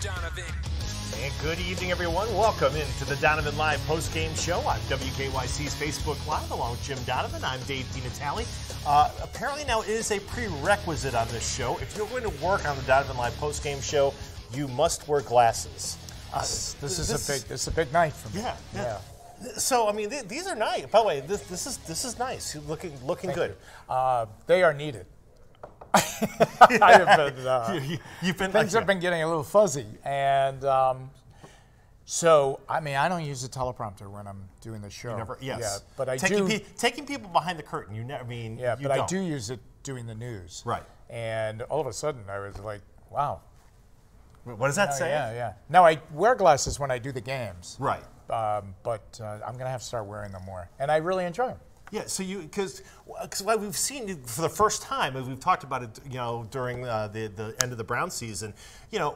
Donovan. And good evening, everyone. Welcome into the Donovan Live Postgame Show on WKYC's Facebook Live, along with Jim Donovan. I'm Dave DiNatale. Apparently now it is a prerequisite on this show. If you're going to work on the Donovan Live Postgame Show, you must wear glasses. This is a big night for me. Yeah. So, I mean, these are nice. By the way, this is nice. You're looking good. They are needed. Things have been getting a little fuzzy, and so I mean, I don't use a teleprompter when I'm doing the show. Yes. Yeah, but I taking people behind the curtain. I do use it doing the news. Right. And all of a sudden, I was like, wow. What does that say? Yeah. Now I wear glasses when I do the games. Right. But I'm gonna have to start wearing them more, and I really enjoy them. Yeah, so because what we've seen for the first time, as we've talked about it, during the end of the Brown season,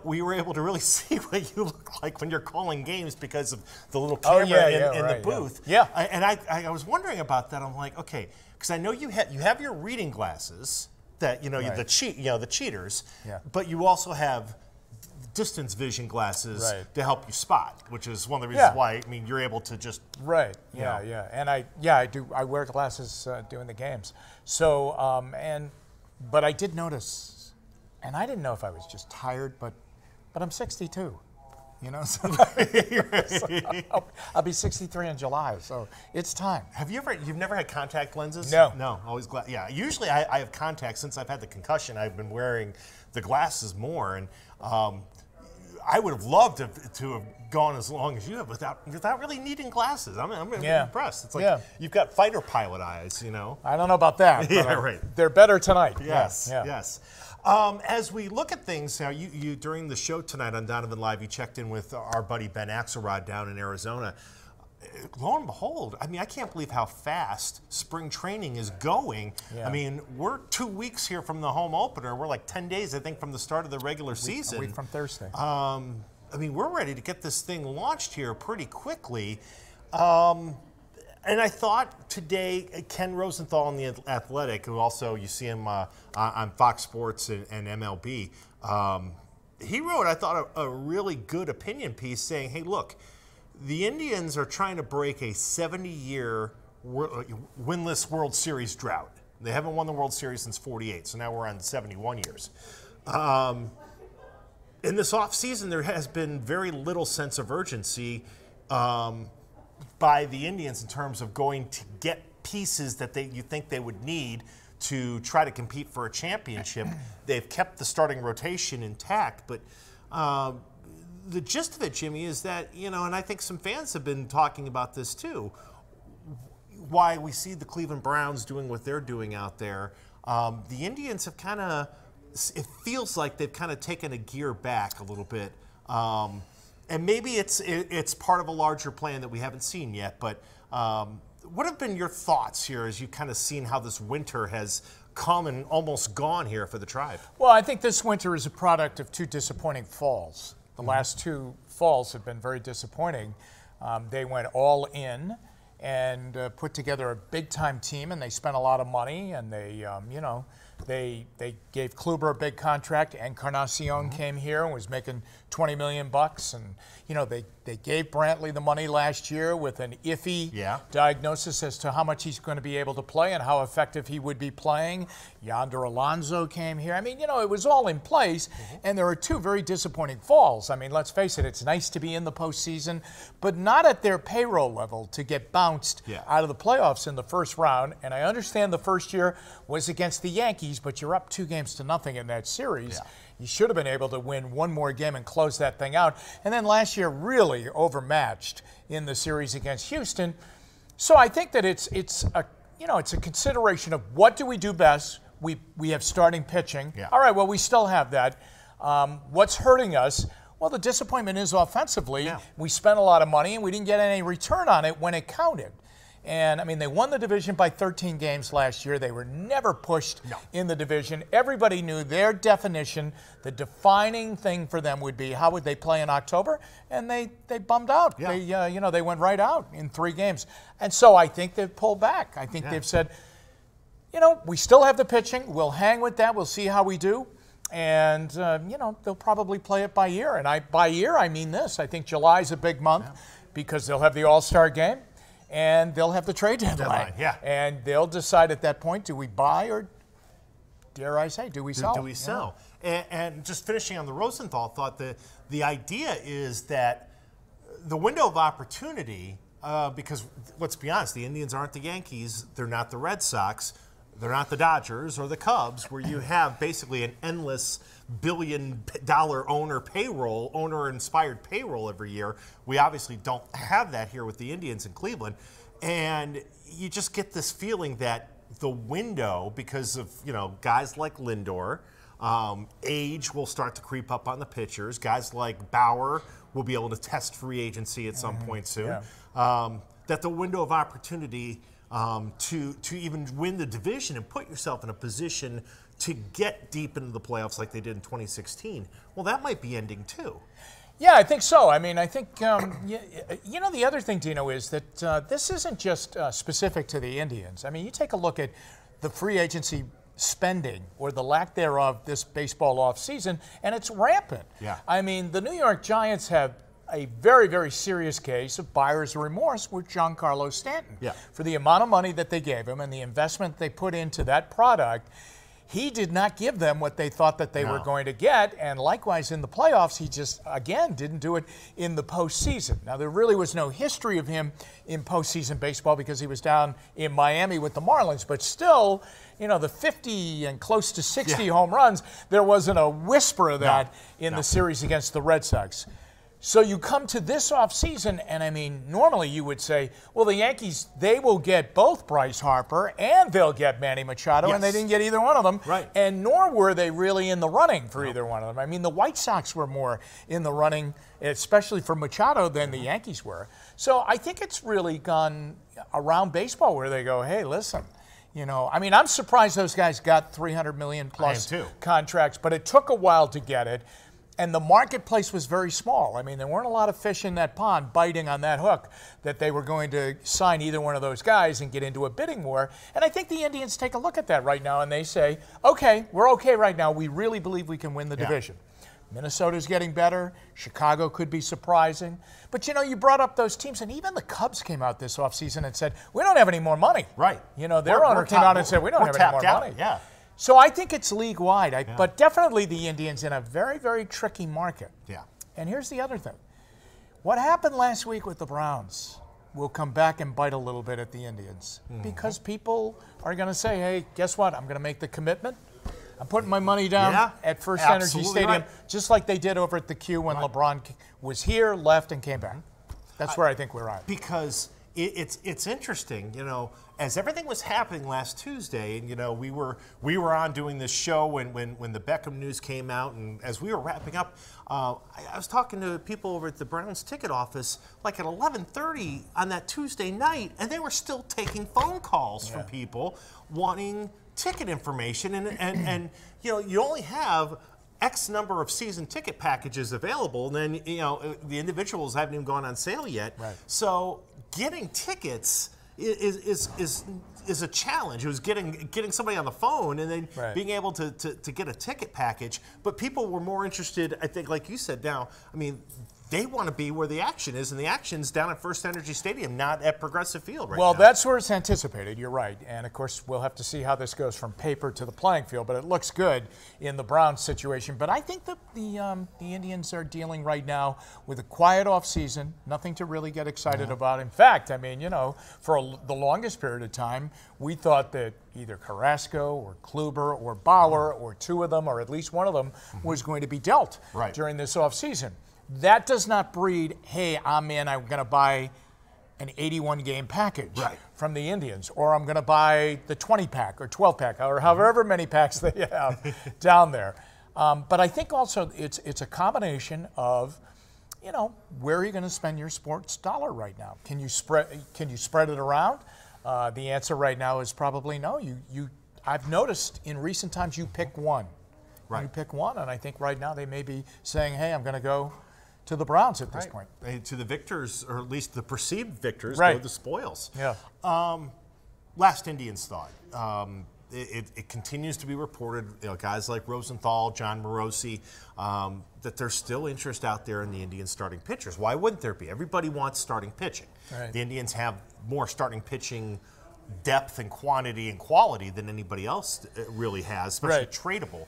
we were able to really see what you look like when you're calling games because of the little camera in the booth. Yeah. And I was wondering about that. I'm like, okay, because I know you have your reading glasses that the cheaters, but you also have distance vision glasses to help you spot, which is one of the reasons why you're able to just and I do. I wear glasses doing the games. So but I did notice, and I didn't know if I was just tired, but I'm 62. So I'll be 63 in July, so it's time. You've never had contact lenses? No, always glass. Yeah, usually I have contacts. Since I've had the concussion, I've been wearing the glasses more, and I would have loved to have gone as long as you have without really needing glasses. I'm impressed. It's like you've got fighter pilot eyes, I don't know about that. But they're better tonight. Yes. As we look at things now, you during the show tonight on Donovan Live, you checked in with our buddy Ben Axelrod down in Arizona. Lo and behold, I can't believe how fast spring training is going. Yeah. We're 2 weeks here from the home opener. We're like 10 days, I think, from the start of the regular season. A week from Thursday. We're ready to get this thing launched here pretty quickly. And I thought today, Ken Rosenthal in The Athletic, who also you see him on Fox Sports and MLB, he wrote, I thought, a really good opinion piece saying, hey, look, the Indians are trying to break a 70-year winless World Series drought. They haven't won the World Series since '48, so now we're on 71 years. In this offseason, there has been very little sense of urgency by the Indians in terms of going to get pieces that you think they would need to try to compete for a championship. They've kept the starting rotation intact, but the gist of it, Jimmy, is that, and I think some fans have been talking about this too, why we see the Cleveland Browns doing what they're doing out there. The Indians have it feels like they've kind of taken a gear back a little bit. And maybe it's part of a larger plan that we haven't seen yet, but what have been your thoughts here as you kind of seen how this winter has come and almost gone here for the Tribe? Well, I think this winter is a product of two disappointing falls. The last two falls have been very disappointing. They went all in and put together a big-time team, and they spent a lot of money, and they gave Kluber a big contract. Encarnacion came here and was making $20 million bucks, and they gave Brantley the money last year with an iffy diagnosis as to how much he's going to be able to play and how effective he would be playing. Yonder Alonso came here. It was all in place, and there are two very disappointing falls. Let's face it, it's nice to be in the postseason, but not at their payroll level to get bounced out of the playoffs in the first round. And I understand the first year was against the Yankees, but you're up 2-0 in that series. You should have been able to win one more game and close that thing out. And then last year really overmatched in the series against Houston. So I think that it's a consideration of what do we do best. We have starting pitching. All right, well, we still have that. What's hurting us? Well, the disappointment is offensively. We spent a lot of money and we didn't get any return on it when it counted. And, they won the division by 13 games last year. They were never pushed in the division. Everybody knew their definition, the defining thing for them would be how would they play in October, and they bummed out. They went right out in 3 games. And so I think they've pulled back. I think they've said, we still have the pitching. We'll hang with that. We'll see how we do. And, you know, they'll probably play it by ear. And by ear, I mean this. I think July's a big month because they'll have the All-Star game and they'll have the trade deadline. And they'll decide at that point, do we buy or, dare I say, do we sell? Do we sell? And just finishing on the Rosenthal thought, the idea is that the window of opportunity, because let's be honest, the Indians aren't the Yankees, they're not the Red Sox, they're not the Dodgers or the Cubs, where you have basically an endless billion-dollar owner-inspired payroll every year. We obviously don't have that here with the Indians in Cleveland. And you just get this feeling that the window, because of, you know, guys like Lindor, age will start to creep up on the pitchers. Guys like Bauer will be able to test free agency at some point soon. That the window of opportunity to even win the division and put yourself in a position to get deep into the playoffs like they did in 2016, well, that might be ending too. Yeah, I think so. I mean, I think, you know, the other thing, Dino, is that this isn't just specific to the Indians. I mean, you take a look at the free agency spending or the lack thereof this baseball offseason, and it's rampant. I mean, the New York Giants have a very, very serious case of buyer's remorse with Giancarlo Stanton. For the amount of money that they gave him and the investment they put into that product, he did not give them what they thought that they were going to get, and likewise in the playoffs, he just, again, didn't do it in the postseason. Now, there really was no history of him in postseason baseball because he was down in Miami with the Marlins, but still, you know, the 50 and close to 60 home runs, there wasn't a whisper of that in the series against the Red Sox. So you come to this offseason, and I mean, normally you would say, well, the Yankees, they will get both Bryce Harper and they'll get Manny Machado, and they didn't get either one of them. And nor were they really in the running for either one of them. I mean, the White Sox were more in the running, especially for Machado, than the Yankees were. So I think it's really gone around baseball where they go, hey, listen, you know, I mean, I'm surprised those guys got $300 million plus contracts, but it took a while to get it. And the marketplace was very small. I mean, there weren't a lot of fish in that pond biting on that hook that they were going to sign either one of those guys and get into a bidding war. And I think the Indians take a look at that right now and they say, okay, we're okay right now. We really believe we can win the division. Minnesota's getting better. Chicago could be surprising. But, you know, you brought up those teams, and even the Cubs came out this offseason and said, we don't have any more money. You know, their owner came out and said, we don't have any more money. So I think it's league-wide, but definitely the Indians in a very, very tricky market. And here's the other thing. What happened last week with the Browns will come back and bite a little bit at the Indians because people are going to say, hey, guess what? I'm going to make the commitment. I'm putting my money down at First Energy Stadium, just like they did over at the Q when LeBron was here, left, and came back. That's where I think we're at. Because it's interesting, you know, as everything was happening last Tuesday, and you know, we were on doing this show when the Beckham news came out, and as we were wrapping up, I was talking to people over at the Browns ticket office like at 11:30 on that Tuesday night, and they were still taking phone calls from people wanting ticket information, and you know, you only have X number of season ticket packages available, and then, you know, the individuals haven't even gone on sale yet. So getting tickets is a challenge. It was getting somebody on the phone and then being able to get a ticket package. But people were more interested, I think, like you said now, I mean, they want to be where the action is, and the action's down at First Energy Stadium, not at Progressive Field right now. Well, that's where it's anticipated. You're right. And, of course, we'll have to see how this goes from paper to the playing field, but it looks good in the Browns situation. But I think that the Indians are dealing right now with a quiet offseason, nothing to really get excited about. In fact, I mean, you know, for the longest period of time, we thought that either Carrasco or Kluber or Bauer or two of them or at least one of them was going to be dealt during this offseason. That does not breed, hey, I'm going to buy an 81-game package from the Indians, or I'm going to buy the 20-pack or 12-pack or however many packs they have down there. But I think also it's a combination of, you know, where are you going to spend your sports dollar right now? Can you spread it around? The answer right now is probably no. I've noticed in recent times you pick one. You pick one, and I think right now they may be saying, hey, I'm going to go to the Browns at this point. To the victors, or at least the perceived victors, go the spoils. Last Indians thought. it continues to be reported, guys like Rosenthal, John Morosi, that there's still interest out there in the Indians starting pitchers. Why wouldn't there be? Everybody wants starting pitching. Right. The Indians have more starting pitching depth and quantity and quality than anybody else really has, especially tradable.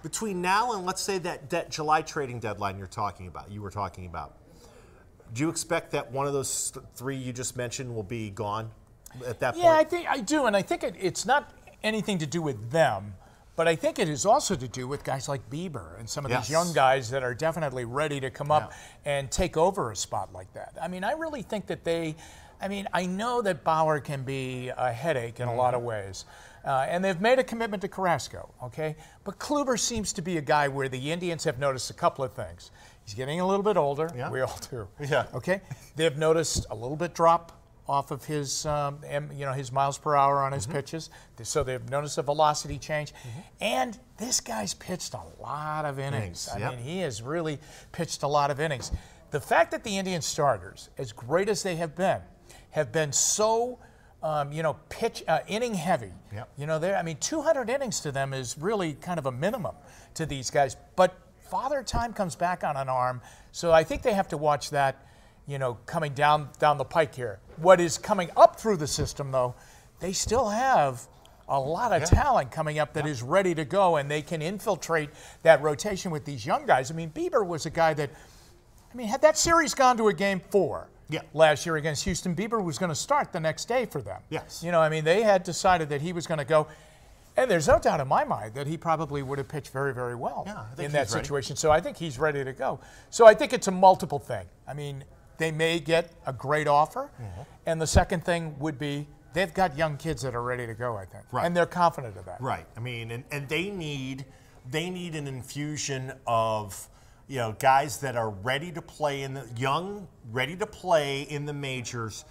Between now and let's say that July trading deadline you were talking about, do you expect that one of those three you just mentioned will be gone at that point? Yeah, I do, and I think it's not anything to do with them, but I think it is also to do with guys like Bieber and some of these young guys that are definitely ready to come up and take over a spot like that. I mean, I really think that I know that Bauer can be a headache in a lot of ways. And they've made a commitment to Carrasco, okay? But Kluber seems to be a guy where the Indians have noticed a couple of things. He's getting a little bit older. Yeah. We all do. Yeah. Okay? They've noticed a little bit drop off of his, his miles per hour on his pitches. So they've noticed a velocity change. And this guy's pitched a lot of innings. I mean, he has really pitched a lot of innings. The fact that the Indian starters, as great as they have been so inning heavy. Yep. 200 innings to them is really kind of a minimum to these guys. But Father Time comes back on an arm, so I think they have to watch that, coming down the pike here. What is coming up through the system, though, they still have a lot of talent coming up that is ready to go, and they can infiltrate that rotation with these young guys. I mean, Bieber was a guy that, had that series gone to a game 4, last year against Houston, Bieber was going to start the next day for them. Yes. They had decided that he was going to go. And there's no doubt in my mind that he probably would have pitched very, very well in that situation. So I think he's ready to go. So I think it's a multiple thing. They may get a great offer. And the second thing would be they've got young kids that are ready to go, I think. Right. And they're confident of that. Right. And they need an infusion of guys that are ready to play ready to play in the majors,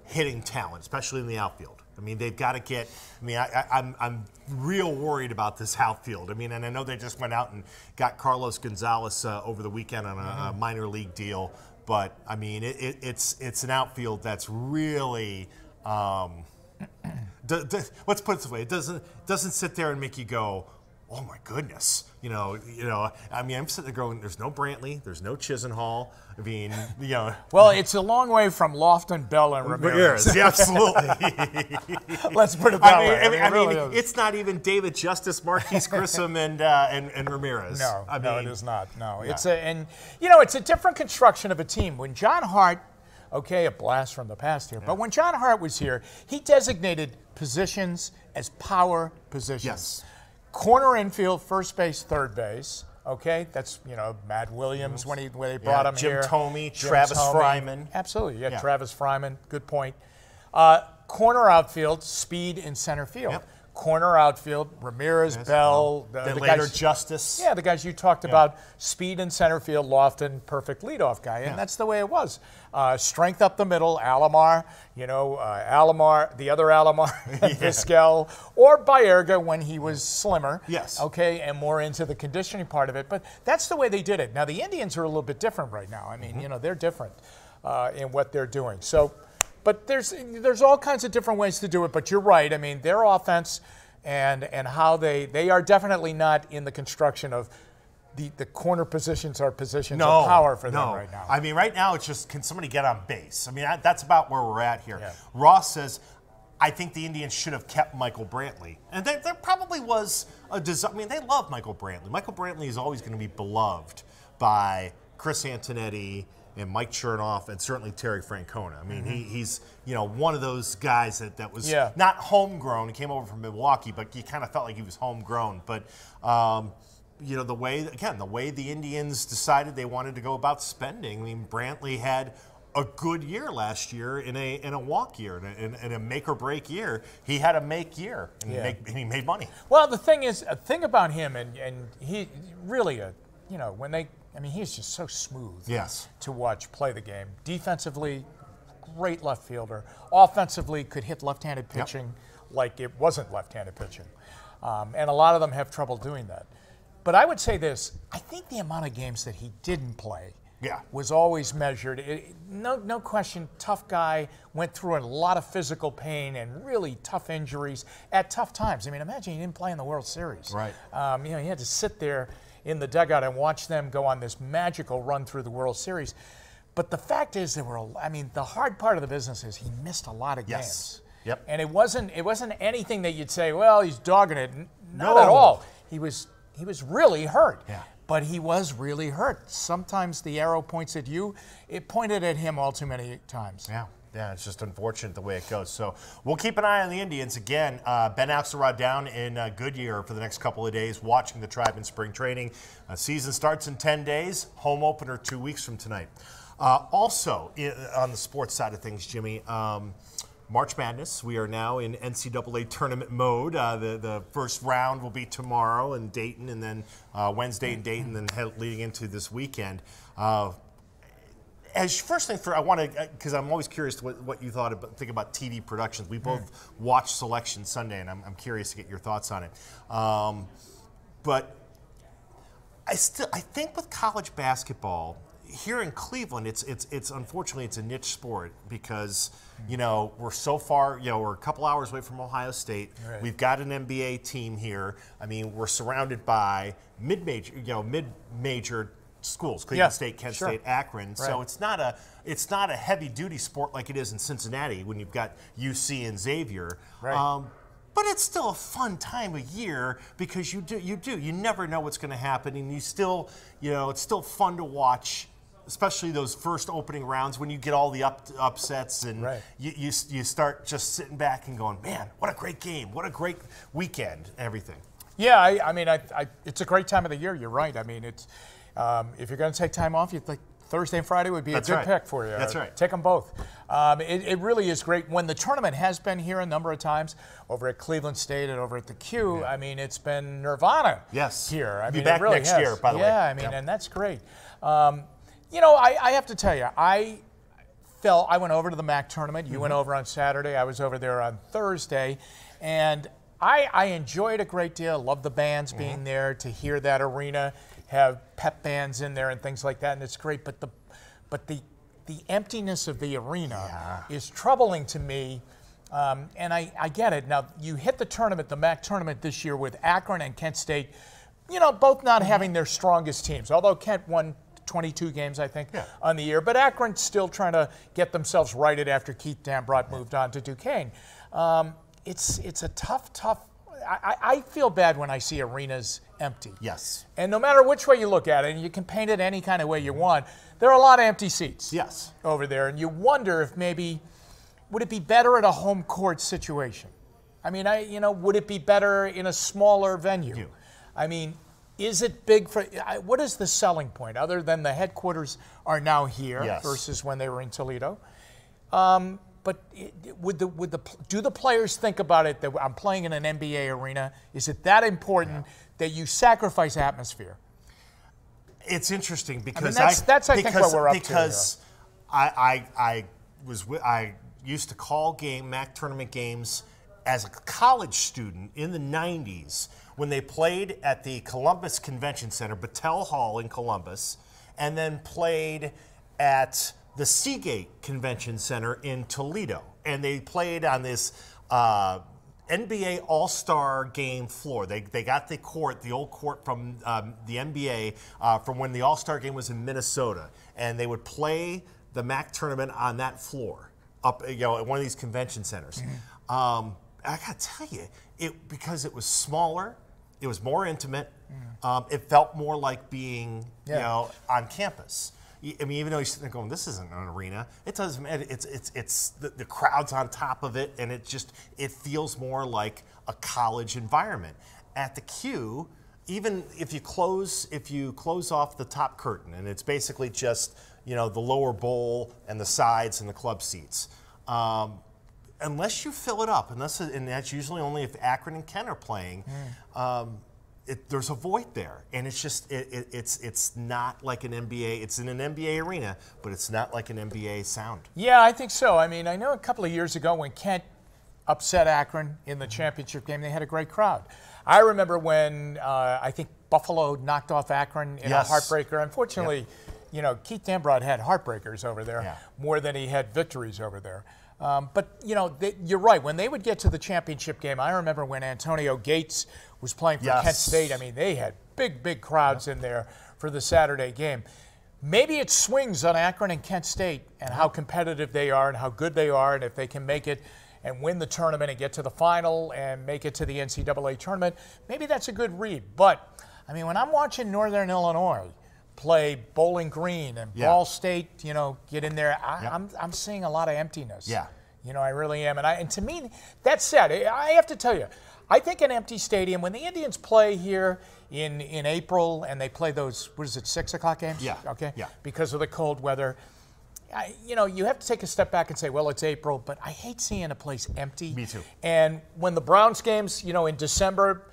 hitting talent, especially in the outfield. They've got to get. I'm real worried about this outfield. And I know they just went out and got Carlos Gonzalez over the weekend on a minor league deal, but it's an outfield that's really. Let's put it this way: it doesn't sit there and make you go, oh my goodness, I'm sitting there going, there's no Brantley, there's no Chisenhall. Well, it's a long way from Lofton, Bell, and Ramirez. Yeah, absolutely. Let's put it that way. It's not even David Justice, Marquise Grissom, and Ramirez. No, it is not. No, it's a different construction of a team. When John Hart, a blast from the past here, but when John Hart was here, he designated positions as power positions. Yes. Corner infield, first base, third base. Okay, that's Matt Williams when they brought him Jim here. Thome, Travis Fryman. Absolutely, Travis Fryman. Good point. Corner outfield, speed in center field. Yep. Corner outfield, Ramirez, Bell. Then later Justice. Yeah, the guys you talked about. Speed in center field, Lofton, perfect leadoff guy, and that's the way it was. Strength up the middle, Alomar, Alomar, the other Alomar, Vizquel, or Baerga when he was slimmer. Yes. Okay, and more into the conditioning part of it. But that's the way they did it. Now, the Indians are a little bit different right now. They're different in what they're doing. So. But there's all kinds of different ways to do it. But you're right. Their offense and how they are definitely not in the construction of the corner positions are positions of power for them right now. Right now it's just, can somebody get on base? That's about where we're at here. Yeah. Ross says, I think the Indians should have kept Michael Brantley. And there probably was a desire. They love Michael Brantley. Michael Brantley is always going to be beloved by Chris Antonetti and Mike Chernoff, and certainly Terry Francona. He's one of those guys that was not homegrown. He came over from Milwaukee, but you kind of felt like he was homegrown. But the way the Indians decided they wanted to go about spending. Brantley had a good year last year in a walk year, in a make or break year. He had a make year, and he made money. Well, the thing about him, and he really he's just so smooth to watch play the game. Defensively, great left fielder. Offensively, could hit left-handed pitching like it wasn't left-handed pitching. And a lot of them have trouble doing that. But I would say this, I think the amount of games that he didn't play was always measured. No question, tough guy, went through a lot of physical pain and really tough injuries at tough times. I mean, imagine he didn't play in the World Series. Right. You know, he had to sit there in the dugout and watch them go on this magical run through the World Series. But the fact is, the hard part of the business is he missed a lot of games. Yep. And it wasn't anything that you'd say, well, he's dogging it. Not at all. He was really hurt. Yeah. But he was really hurt. Sometimes the arrow points at you. It pointed at him all too many times. Yeah. Yeah, it's just unfortunate the way it goes. So we'll keep an eye on the Indians. Again, Ben Axelrod down in Goodyear for the next couple of days, watching the Tribe in spring training. Season starts in 10 days. Home opener 2 weeks from tonight. Also, on the sports side of things, Jimmy, March Madness. We are now in NCAA tournament mode. The first round will be tomorrow in Dayton, and then Wednesday in Dayton, and then leading into this weekend. As first thing, I want to, because I'm always curious what you think about TV productions. We both watched Selection Sunday, and I'm curious to get your thoughts on it. But I think with college basketball here in Cleveland, it's unfortunately it's a niche sport because we're so far, we're a couple hours away from Ohio State. Right. We've got an NBA team here. I mean, we're surrounded by mid-major schools: Cleveland State, Kent State, Akron. Right. So it's not a heavy-duty sport like it is in Cincinnati when you've got UC and Xavier. Right. But it's still a fun time of year because you never know what's going to happen, and it's still fun to watch, especially those first opening rounds when you get all the upsets and you start just sitting back and going, man, what a great game, what a great weekend, and everything. Yeah, I mean, it's a great time of the year. You're right. I mean, it's if you're going to take time off, you'd like Thursday and Friday would be a good pick for you. That's right. Take them both. It really is great. When the tournament has been here a number of times, over at Cleveland State and over at the Q, I mean, it's been Nirvana here. I mean, back it really next year, by the way. Yeah, I mean, and that's great. I have to tell you, I went over to the MAC tournament. You went over on Saturday. I was over there on Thursday. And I enjoyed a great deal. Loved the bands being there, to hear that arena have pep bands in there and things like that, and it's great. But the emptiness of the arena is troubling to me, and I get it. Now, you hit the tournament, the MAC tournament this year, with Akron and Kent State, both not having their strongest teams, although Kent won 22 games, I think, on the year. But Akron's still trying to get themselves righted after Keith Dambrot moved on to Duquesne. It's a tough. I feel bad when I see arenas empty. Yes. And no matter which way you look at it, and you can paint it any kind of way you want, there are a lot of empty seats. Yes. Over there, and you wonder if maybe would it be better at a home court situation? I mean, would it be better in a smaller venue? I mean, is it big for? What is the selling point other than the headquarters are now here versus when they were in Toledo? But do the players think about it that I'm playing in an NBA arena? Is it that important that you sacrifice atmosphere? It's interesting because that's I think what we're up to. Because I used to call MAC tournament games as a college student in the 90s when they played at the Columbus Convention Center, Battelle Hall in Columbus, and then played at the Seagate Convention Center in Toledo. And they played on this NBA All-Star game floor. They got the court, the old court from the NBA from when the All-Star game was in Minnesota. And they would play the MAC tournament on that floor up at one of these convention centers. I got to tell you, because it was smaller, it was more intimate, it felt more like being on campus. I mean, even though you're sitting there going, this isn't an arena, it doesn't matter. It's the crowd's on top of it, and it feels more like a college environment. At the Q, even if you close off the top curtain, and it's basically just the lower bowl and the sides and the club seats, unless you fill it up, and that's usually only if Akron and Kent are playing. There's a void there, and it's not like an NBA. It's in an NBA arena, but it's not like an NBA sound. Yeah, I think so. I mean, I know a couple of years ago when Kent upset Akron in the championship game, they had a great crowd. I remember when I think Buffalo knocked off Akron in a heartbreaker. Unfortunately, you know, Keith Dambrod had heartbreakers over there more than he had victories over there. But, you know, you're right. When they would get to the championship game, I remember when Antonio Gates was playing for Kent State. I mean, they had big crowds in there for the Saturday game. Maybe it swings on Akron and Kent State and how competitive they are and how good they are, and if they can make it and win the tournament and get to the final and make it to the NCAA tournament, maybe that's a good read. But, I mean, when I'm watching Northern Illinois play Bowling Green and Ball State, you know, get in there, I'm seeing a lot of emptiness. Yeah. You know, I really am. And to me, that's sad. I have to tell you, I think an empty stadium, when the Indians play here in April and they play those, what is it, 6 o'clock games? Yeah. Okay? Yeah. Because of the cold weather, you know, you have to take a step back and say, well, it's April, but I hate seeing a place empty. Me too. And when the Browns games, you know, in December,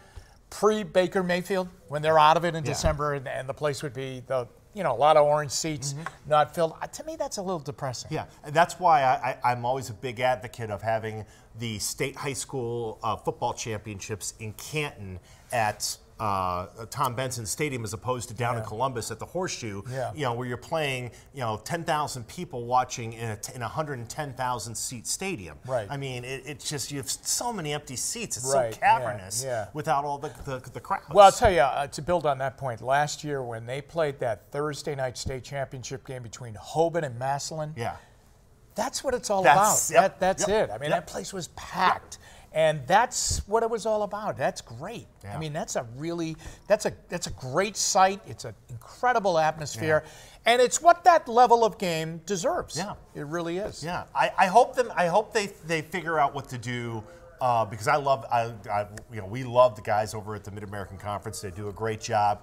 pre-Baker Mayfield, when they're out of it in December and the place would be a lot of orange seats, not filled, to me that's a little depressing. Yeah, and that's why I'm always a big advocate of having the state high school football championships in Canton at Tom Benson Stadium as opposed to down in Columbus at the Horseshoe, you know, where you're playing, you know, 10,000 people watching in a 110,000 seat stadium. Right. I mean, it's just, you have so many empty seats. It's so cavernous without all the crowds. Well, I'll tell you, to build on that point, last year when they played that Thursday night state championship game between Hoban and Massillon, that's what it's all about. That's it. I mean, that place was packed. And that's what it was all about. That's great. I mean, that's a great site. It's an incredible atmosphere, and it's what that level of game deserves. Yeah, it really is. Yeah, I hope they figure out what to do. Because we love the guys over at the Mid-American Conference. They do a great job.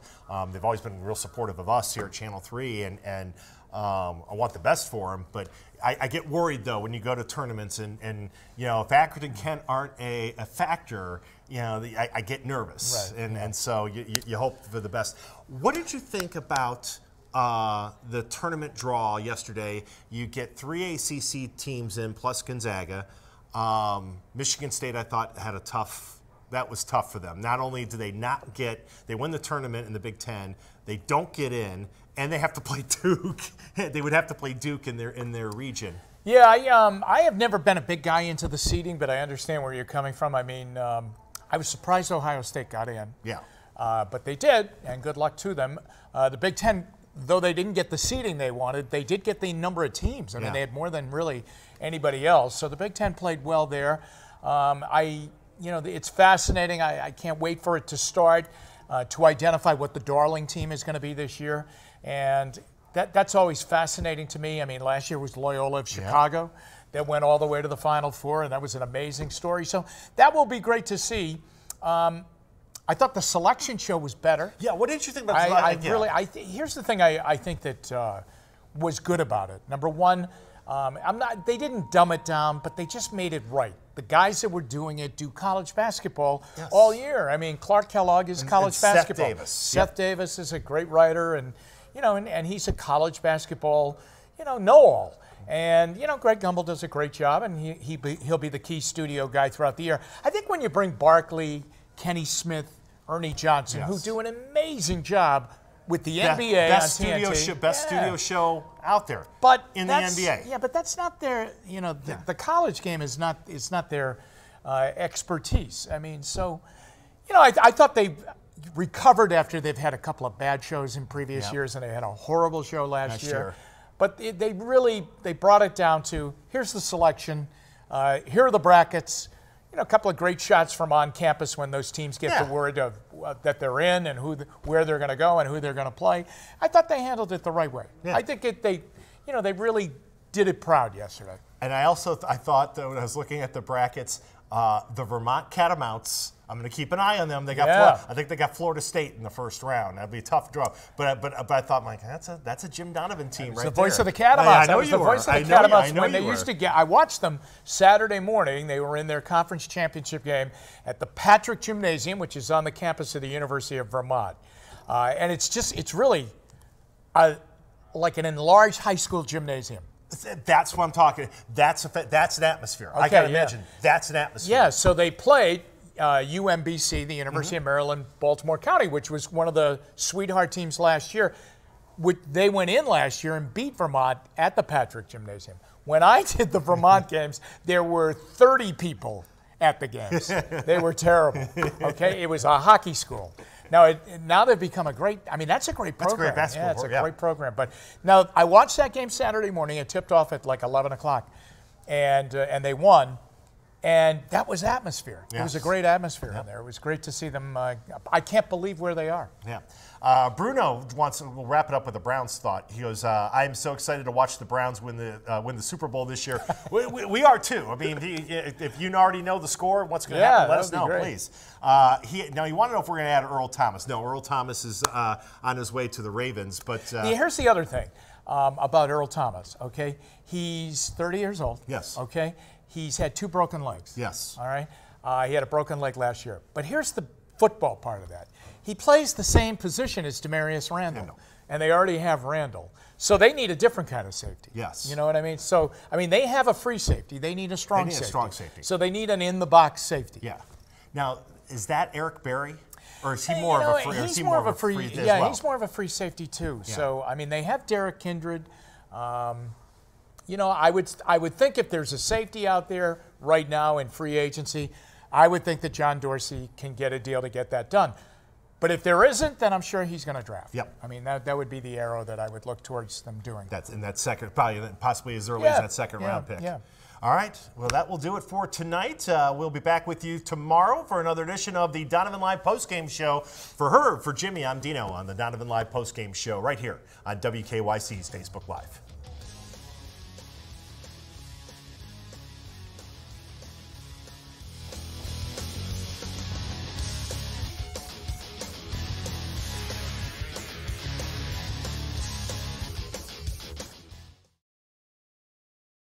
They've always been real supportive of us here at Channel 3, and I want the best for them. But I get worried, though, when you go to tournaments and you know, if Akron and Kent aren't a factor, you know, I get nervous. Right. And so you hope for the best. What did you think about the tournament draw yesterday? You get 3 ACC teams in plus Gonzaga. Michigan State, I thought, had that was tough for them. Not only do they they win the tournament in the Big Ten, they don't get in, and they have to play Duke. They would have to play Duke in their region. Yeah, I have never been a big guy into the seeding, but I understand where you're coming from. I mean, I was surprised Ohio State got in. Yeah. But they did, and good luck to them. The Big Ten, though they didn't get the seeding they wanted, they did get the number of teams. I mean, they had more than really anybody else. So the Big Ten played well there. It's fascinating. I can't wait for it to start to identify what the darling team is going to be this year. And that's always fascinating to me. I mean, last year was Loyola of Chicago that went all the way to the Final Four, and that was an amazing story. So that will be great to see. I thought the selection show was better. Yeah, what did you think about the here's the thing I think that was good about it. Number one, they didn't dumb it down, but they just made it right. The guys that were doing it do college basketball all year. I mean, Clark Kellogg is college basketball. Seth Davis is a great writer, and and he's a college basketball, know-all. And, Greg Gumbel does a great job, and he'll be the key studio guy throughout the year. I think when you bring Barkley, Kenny Smith, Ernie Johnson, who do an amazing job with the NBA best on TNT. Best studio show out there in the NBA. Yeah, but that's not their, the college game is not their expertise. I mean, so, I thought they recovered after they've had a couple of bad shows in previous years, and they had a horrible show last year. But they brought it down to, here's the selection, here are the brackets, a couple of great shots from on campus when those teams get the word of that they're in and where they're going to go and who they're going to play. I thought they handled it the right way. Yeah. I think they really did it proud yesterday. And I thought that when I was looking at the brackets, the Vermont Catamounts, I'm going to keep an eye on them. They got I think they got Florida State in the first round. That'd be a tough draw. But I thought, like, that's a Jim Donovan team right there. The voice of the Catamounts. I know you were. The voice of the Catamounts when they used to get. I watched them Saturday morning. They were in their conference championship game at the Patrick Gymnasium, which is on the campus of the University of Vermont. And it's really like an enlarged high school gymnasium. That's what I'm talking. That's an atmosphere. Okay, I can imagine. That's an atmosphere. Yeah. So they played UMBC, the University of Maryland, Baltimore County, which was one of the sweetheart teams last year. they went in last year and beat Vermont at the Patrick Gymnasium. When I did the Vermont games, there were 30 people at the games. They were terrible. Okay, it was a hockey school. Now they've become a great. I mean, that's a great program. That's great basketball. Yeah, it's a great program. But now I watched that game Saturday morning. It tipped off at like 11 o'clock, and they won. And that was atmosphere. Yes. It was a great atmosphere in there. It was great to see them. I can't believe where they are. Yeah. Bruno we'll wrap it up with a Browns thought. He goes, I am so excited to watch the Browns win the Super Bowl this year. we are too. I mean, if you already know the score, what's going to happen, let us know, please. Now, he wanted to know if we're going to add Earl Thomas. No, Earl Thomas is on his way to the Ravens. But here's the other thing about Earl Thomas, okay? He's 30 years old. Yes. Okay? He's had 2 broken legs. Yes. All right? He had a broken leg last year. But here's the football part of that. He plays the same position as Demarius Randall. And they already have Randall. So they need a different kind of safety. Yes. You know what I mean? So, I mean, they have a free safety. They need a strong safety. They need a strong safety. So they need an in-the-box safety. Yeah. Now, is that Eric Berry? Or is he more of a free? He's more of a free. Yeah, he's more of a free safety too. Yeah. So I mean, they have Derek Kindred. You know, I would think if there's a safety out there right now in free agency, I would think that John Dorsey can get a deal to get that done. But if there isn't, then I'm sure he's going to draft. Yep. I mean, that would be the arrow that I would look towards them doing. That's in that second, probably possibly as early as that second round pick. Yeah. All right. Well, that will do it for tonight. We'll be back with you tomorrow for another edition of the Donovan Live Postgame Show. For Jimmy, I'm Dino on the Donovan Live Postgame Show right here on WKYC's Facebook Live.